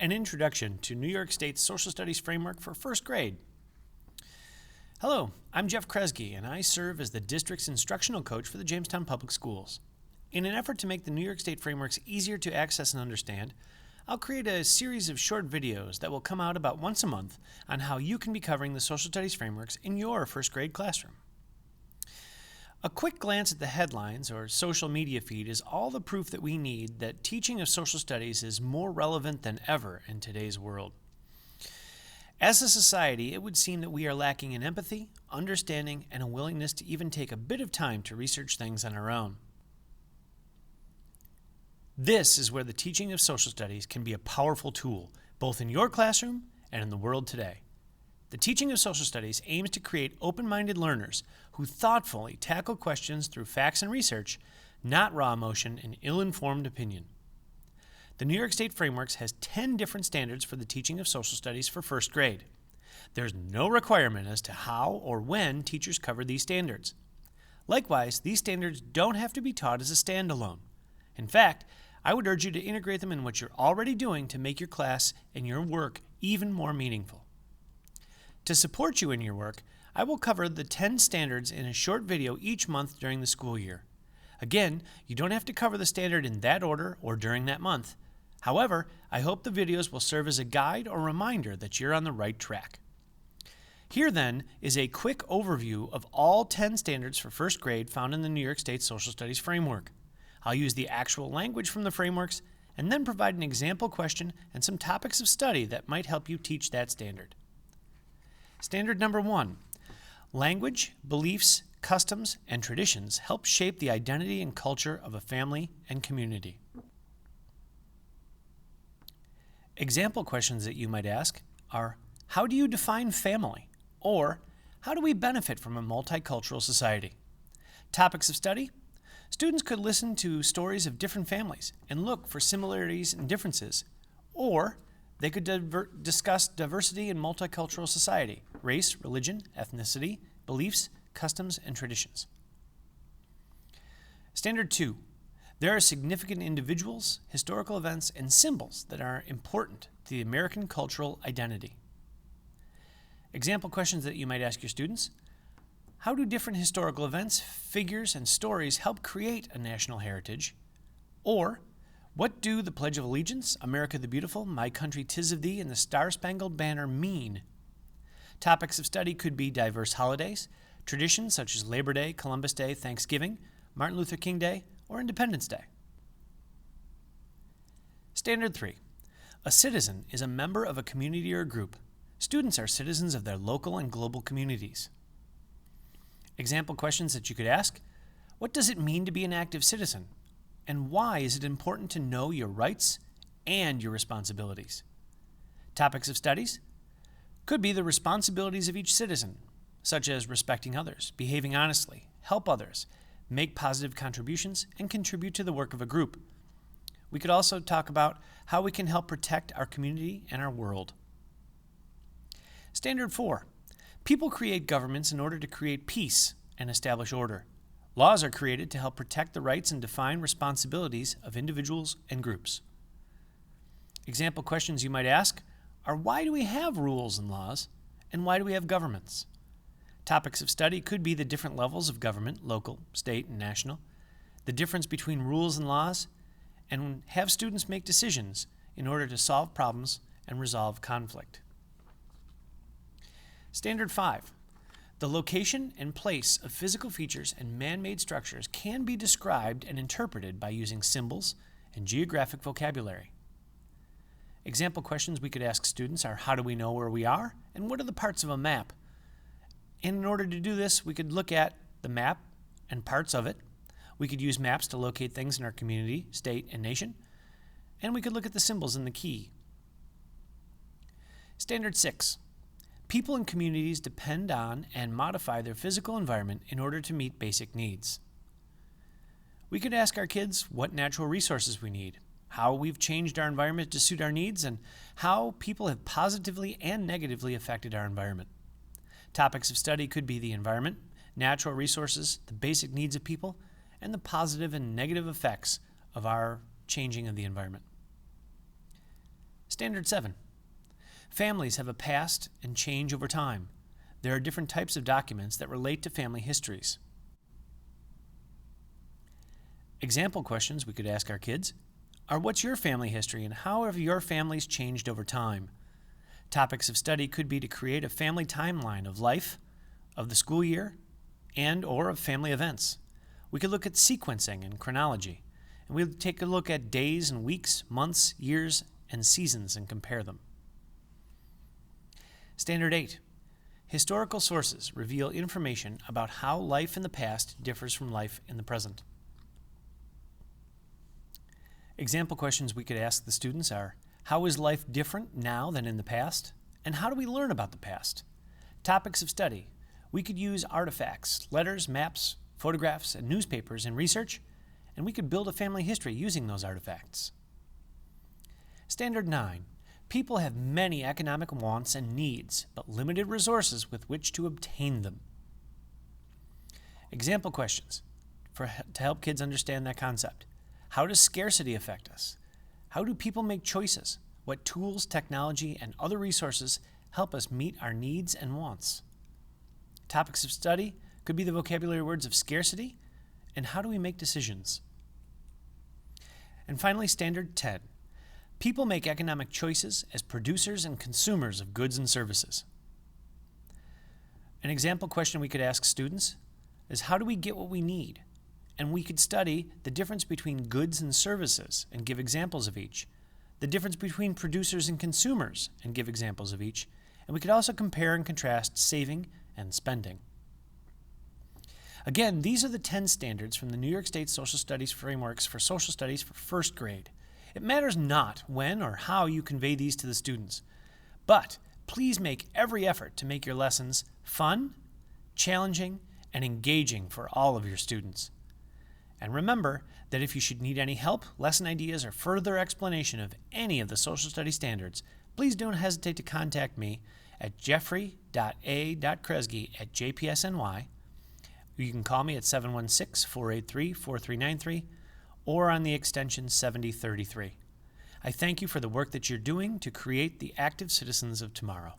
An Introduction to New York State's Social Studies Framework for First Grade. Hello, I'm Jeff Kresge, and I serve as the district's instructional coach for the Jamestown Public Schools. In an effort to make the New York State frameworks easier to access and understand, I'll create a series of short videos that will come out about once a month on how you can be covering the social studies frameworks in your first grade classroom. A quick glance at the headlines or social media feed is all the proof that we need that teaching of social studies is more relevant than ever in today's world. As a society, it would seem that we are lacking in empathy, understanding, and a willingness to even take a bit of time to research things on our own. This is where the teaching of social studies can be a powerful tool, both in your classroom and in the world today. The teaching of social studies aims to create open-minded learners who thoughtfully tackle questions through facts and research, not raw emotion and ill-informed opinion. The New York State Frameworks has 10 different standards for the teaching of social studies for first grade. There's no requirement as to how or when teachers cover these standards. Likewise, these standards don't have to be taught as a standalone. In fact, I would urge you to integrate them in what you're already doing to make your class and your work even more meaningful. To support you in your work, I will cover the 10 standards in a short video each month during the school year. Again, you don't have to cover the standard in that order or during that month. However, I hope the videos will serve as a guide or reminder that you're on the right track. Here then is a quick overview of all 10 standards for first grade found in the New York State Social Studies Framework. I'll use the actual language from the frameworks and then provide an example question and some topics of study that might help you teach that standard. Standard number 1. Language, beliefs, customs, and traditions help shape the identity and culture of a family and community. Example questions that you might ask are, how do you define family? Or, how do we benefit from a multicultural society? Topics of study? Students could listen to stories of different families and look for similarities and differences. Or, they could discuss diversity in multicultural society, race, religion, ethnicity, beliefs, customs, and traditions. Standard 2. There are significant individuals, historical events, and symbols that are important to the American cultural identity. Example questions that you might ask your students. How do different historical events, figures, and stories help create a national heritage? Or, what do the Pledge of Allegiance, America the Beautiful, My Country 'Tis of Thee, and the Star-Spangled Banner mean? Topics of study could be diverse holidays, traditions such as Labor Day, Columbus Day, Thanksgiving, Martin Luther King Day, or Independence Day. Standard 3. A citizen is a member of a community or group. Students are citizens of their local and global communities. Example questions that you could ask. What does it mean to be an active citizen? And why is it important to know your rights and your responsibilities? Topics of studies could be the responsibilities of each citizen, such as respecting others, behaving honestly, help others, make positive contributions, and contribute to the work of a group. We could also talk about how we can help protect our community and our world. Standard 4. People create governments in order to create peace and establish order. Laws are created to help protect the rights and define responsibilities of individuals and groups. Example questions you might ask are, why do we have rules and laws, and why do we have governments? Topics of study could be the different levels of government, local, state, and national, the difference between rules and laws, and have students make decisions in order to solve problems and resolve conflict. Standard 5. The location and place of physical features and man-made structures can be described and interpreted by using symbols and geographic vocabulary. Example questions we could ask students are, how do we know where we are, and what are the parts of a map? And in order to do this, we could look at the map and parts of it. We could use maps to locate things in our community, state, and nation. And we could look at the symbols in the key. Standard 6. People and communities depend on and modify their physical environment in order to meet basic needs. We could ask our kids what natural resources we need, how we've changed our environment to suit our needs, and how people have positively and negatively affected our environment. Topics of study could be the environment, natural resources, the basic needs of people, and the positive and negative effects of our changing of the environment. Standard 7. Families have a past and change over time. There are different types of documents that relate to family histories. Example questions we could ask our kids are: what's your family history and how have your families changed over time? Topics of study could be to create a family timeline of life, of the school year, and or of family events. We could look at sequencing and chronology, and we'll take a look at days and weeks, months, years, and seasons and compare them. Standard 8. Historical sources reveal information about how life in the past differs from life in the present. Example questions we could ask the students are: how is life different now than in the past? And how do we learn about the past? Topics of study. We could use artifacts, letters, maps, photographs, and newspapers in research, and we could build a family history using those artifacts. Standard 9. People have many economic wants and needs, but limited resources with which to obtain them. Example questions to help kids understand that concept. How does scarcity affect us? How do people make choices? What tools, technology, and other resources help us meet our needs and wants? Topics of study could be the vocabulary words of scarcity and how do we make decisions? And finally, Standard 10. People make economic choices as producers and consumers of goods and services. An example question we could ask students is: how do we get what we need? And we could study the difference between goods and services and give examples of each, the difference between producers and consumers and give examples of each, and we could also compare and contrast saving and spending. Again, these are the 10 standards from the New York State Social Studies Frameworks for Social Studies for first grade. It matters not when or how you convey these to the students, but please make every effort to make your lessons fun, challenging, and engaging for all of your students. And remember that if you should need any help, lesson ideas, or further explanation of any of the social studies standards, please don't hesitate to contact me at jeffrey.a.kresge@jpsny. You can call me at 716-483-4393 or on the extension 7033. I thank you for the work that you're doing to create the active citizens of tomorrow.